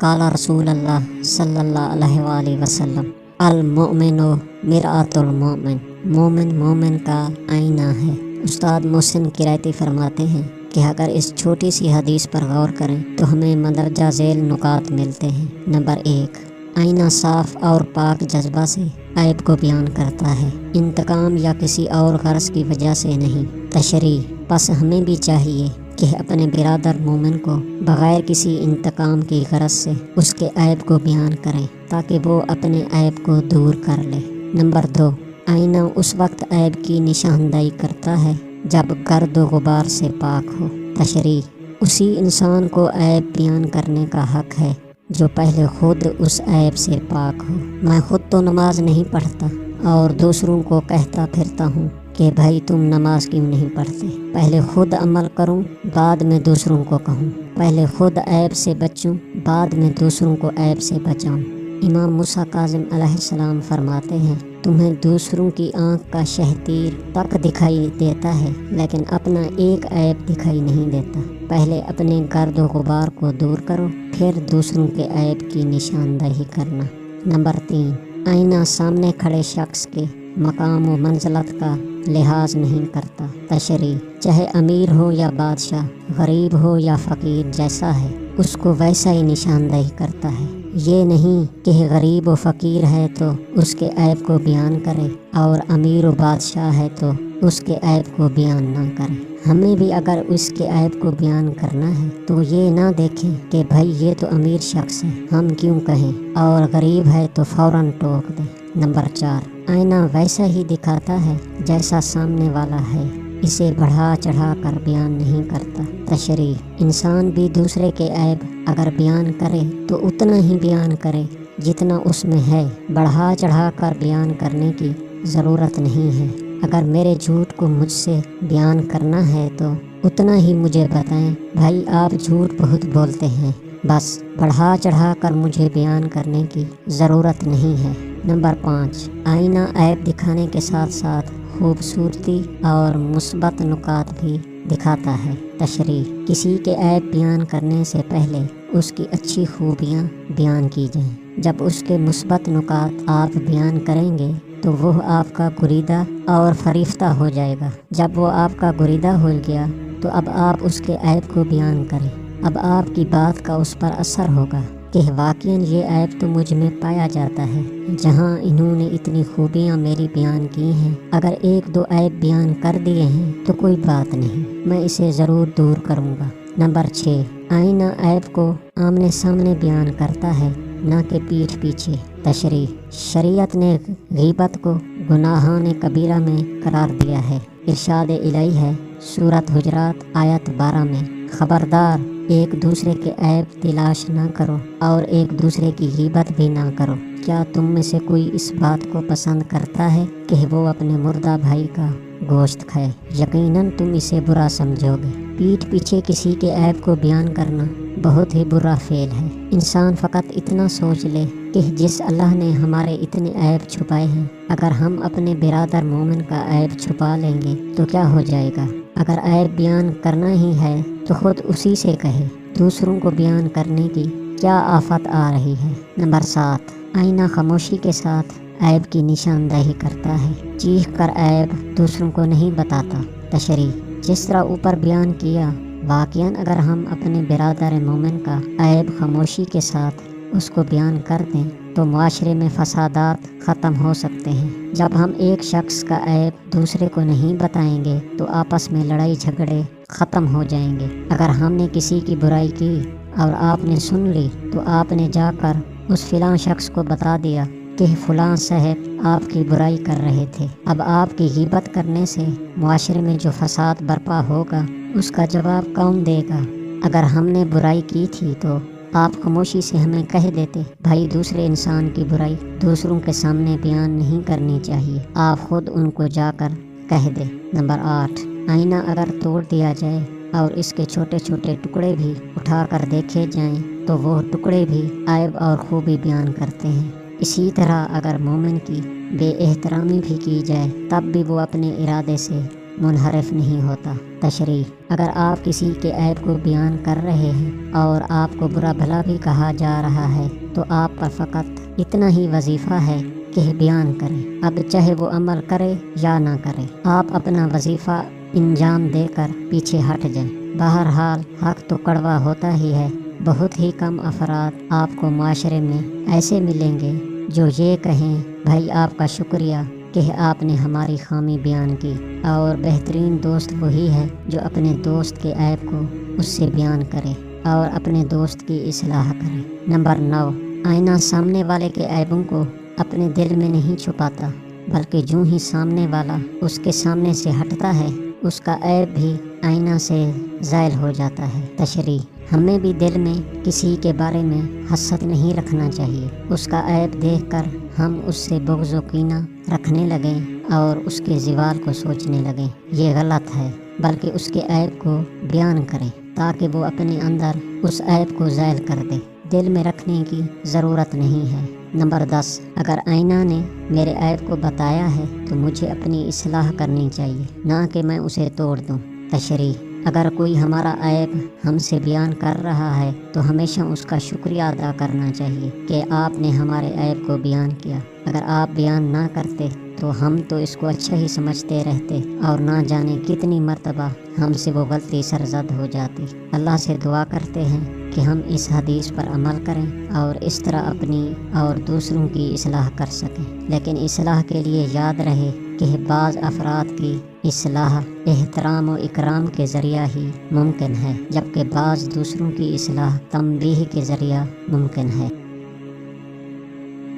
काला रसूल अल्लाह सल्लल्लाहु अलैहि वसल्लम अल मोमिनो मिरातुल मोमिन, मोमिन मोमिन का आईना है। उस्ताद मोहसिन किरायती फरमाते हैं कि अगर इस छोटी सी हदीस पर गौर करें तो हमें मंदरजा झेल नुकात मिलते हैं। नंबर 1, आईना साफ और पाक जज्बा से ऐब को बयान करता है, इंतकाम या किसी और गर्ज की वजह से नहीं। तशरीह, बस हमें भी चाहिए कि अपने बिरादर मोमिन को बग़ैर किसी इंतकाम की गरज से उसके ऐब को बयान करें ताकि वो अपने ऐब को दूर कर ले। नंबर 2, आईना उस वक्त ऐब की निशानदाही करता है जब गर्द व गुबार से पाक हो। तशरीह, उसी इंसान को ऐब बयान करने का हक है जो पहले खुद उस ऐब से पाक हो। मैं खुद तो नमाज नहीं पढ़ता और दूसरों को कहता फिरता हूँ कि भाई तुम नमाज क्यों नहीं पढ़ते। पहले खुद अमल करूं, बाद में दूसरों को कहूं। पहले खुद ऐब से बचूं, बाद में दूसरों को ऐब से बचाऊं। इमाम मूसा काज़िम अलैहिस्सलाम फरमाते हैं, तुम्हें दूसरों की आँख का शहतीर तक दिखाई देता है लेकिन अपना एक ऐब दिखाई नहीं देता। पहले अपने गर्द व गुबार को दूर करो, फिर दूसरों के ऐब की निशानदही करना। नंबर 3, आईना सामने खड़े शख्स के मकाम व मंज़लत का लिहाज नहीं करता। तशरीह, चाहे अमीर हो या बादशाह, गरीब हो या फ़कीर, जैसा है उसको वैसा ही निशानदही करता है। ये नहीं कि गरीब व फ़कीर है तो उसके ऐब को बयान करे और अमीर व बादशाह है तो उसके ऐब को बयान ना करे। हमें भी अगर उसके ऐब को बयान करना है तो ये ना देखें कि भाई ये तो अमीर शख्स है, हम क्यों कहें, और गरीब है तो फ़ौरन टोक दें। नंबर 4, आईना वैसा ही दिखाता है जैसा सामने वाला है, इसे बढ़ा चढ़ा कर बयान नहीं करता। तशरीह, इंसान भी दूसरे के ऐब अगर बयान करे तो उतना ही बयान करे जितना उसमें है, बढ़ा चढ़ा कर बयान करने की ज़रूरत नहीं है। अगर मेरे झूठ को मुझसे बयान करना है तो उतना ही मुझे बताएं, भाई आप झूठ बहुत बोलते हैं, बस बढ़ा चढ़ा कर मुझे बयान करने की ज़रूरत नहीं है। नंबर 5, आईना ऐब दिखाने के साथ साथ खूबसूरती और मुस्बत नुकात भी दिखाता है। तशरीह, किसी के ऐब बयान करने से पहले उसकी अच्छी खूबियाँ बयान की जाएं। जब उसके मुस्बत नुकात आप बयान करेंगे तो वो आपका गुरीदा और फरीफ्ता हो जाएगा। जब वो आपका गुरीदा हो गया तो अब आप उसके ऐब को बयान करें। अब आपकी बात का उस पर असर होगा कि वाक़ई ये ऐब तो मुझ में पाया जाता है, जहाँ इन्होंने इतनी खूबियाँ मेरी बयान की हैं। अगर 1-2 ऐब बयान कर दिए हैं तो कोई बात नहीं, मैं इसे ज़रूर दूर करूँगा। नंबर 6, आईना ऐब को आमने सामने बयान करता है, ना कि पीठ पीछे। तशरीह, शरीयत ने गीबत को गुनाहान कबीरा में करार दिया है। इरशाद इलाही है सूरत हुजरात आयत 12 में, खबरदार एक दूसरे के ऐब तलाश ना करो और एक दूसरे की गीबत भी ना करो। क्या तुम में से कोई इस बात को पसंद करता है कि वो अपने मुर्दा भाई का गोश्त खाए? यकीनन तुम इसे बुरा समझोगे। पीठ पीछे किसी के ऐब को बयान करना बहुत ही बुरा फेल है। इंसान फ़कत इतना सोच ले कि जिस अल्लाह ने हमारे इतने ऐब छुपाए हैं, अगर हम अपने बिरादर मोमिन का ऐब छुपा लेंगे तो क्या हो जाएगा। अगर ऐब बयान करना ही है तो खुद उसी से कहे, दूसरों को बयान करने की क्या आफत आ रही है। नंबर 7, आईना खामोशी के साथ ऐब की निशानदही करता है, चीख कर ऐब दूसरों को नहीं बताता। तशरीह, जिस तरह ऊपर बयान किया, वाक़ईन अगर हम अपने बिरादर मोमिन का ऐब खामोशी के साथ उसको बयान कर दें तो मुआशरे में फसादात ख़त्म हो सकते हैं। जब हम एक शख्स का ऐब दूसरे को नहीं बताएंगे तो आपस में लड़ाई झगड़े ख़त्म हो जाएंगे। अगर हमने किसी की बुराई की और आपने सुन ली तो आपने जाकर उस फ़िलां शख्स को बता दिया कि फ़लाँ साहब आपकी बुराई कर रहे थे। अब आपकी गीबत करने से मुआशरे में जो फसाद बर्पा होगा उसका जवाब कौन देगा। अगर हमने बुराई की थी तो आप खामोशी से हमें कह देते, भाई दूसरे इंसान की बुराई दूसरों के सामने बयान नहीं करनी चाहिए, आप खुद उनको जाकर कह दे। नंबर 8, आईना अगर तोड़ दिया जाए और इसके छोटे छोटे टुकड़े भी उठाकर देखे जाएं तो वो टुकड़े भी ऐब और खूबी बयान करते हैं। इसी तरह अगर मोमिन की बेएहतरामी भी की जाए तब भी वो अपने इरादे से منحرف نہیں ہوتا۔ تشریح: اگر آپ کسی کے عیب کو بیان کر رہے ہیں اور آپ کو برا بھلا بھی کہا جا رہا ہے تو آپ پر فقط اتنا ہی وظیفہ ہے کہ بیان کریں، اب چاہے وہ عمل کرے یا نہ کرے، آپ اپنا وظیفہ انجام دے کر پیچھے ہٹ جائیں۔ بہرحال حق تو کڑوا ہوتا ہی ہے۔ بہت ہی کم افراد آپ کو معاشرے میں ایسے ملیں گے جو یہ کہیں بھائی آپ کا شکریہ کہ آپ نے ہماری خامی بیان کی، اور بہترین دوست وہی ہے جو اپنے دوست کے عیب کو اس سے بیان کرے اور اپنے دوست کی اصلاح کرے۔ نمبر 9، آئینہ سامنے والے کے عیبوں کو اپنے دل میں نہیں چھپاتا، بلکہ جو ہی سامنے والا اس کے سامنے سے ہٹتا ہے اس کا عیب بھی آئینہ سے زائل ہو جاتا ہے۔ تشریح: ہمیں بھی دل میں کسی کے بارے میں حسد نہیں رکھنا چاہیے۔ اس کا عیب دیکھ کر ہم اس سے بغض و کینہ رکھنے لگیں اور اس کے زوال کو سوچنے لگیں، یہ غلط ہے، بلکہ اس کے عیب کو بیان کریں تاکہ وہ اپنے اندر اس عیب کو زائل کر دے۔ دل میں رکھنے کی ضرورت نہیں ہے۔ نمبر 10، اگر آئینہ نے میرے عیب کو بتایا ہے تو مجھے اپنی اصلاح کرنی چاہیے، نہ کہ میں اسے توڑ دوں۔ تشریح: اگر کوئی ہمارا عیب ہم سے بیان کر رہا ہے تو ہمیشہ اس کا شکریہ ادا کرنا چاہیے کہ آپ نے ہمارے عیب کو بیان کیا۔ اگر آپ بیان نہ کرتے تو ہم تو اس کو اچھا ہی سمجھتے رہتے اور نہ جانے کتنی مرتبہ ہم سے وہ غلطی سرزد ہو جاتی۔ اللہ سے دعا کرتے ہیں کہ ہم اس حدیث پر عمل کریں اور اس طرح اپنی اور دوسروں کی اصلاح کر سکیں، لیکن اصلاح کے لیے یاد رہے کہ بعض افراد کی اصلاح احترام و اکرام کے ذریعہ ہی ممکن ہے، جبکہ بعض دوسروں کی اصلاح تنبیہ کے ذریعہ ممکن ہے۔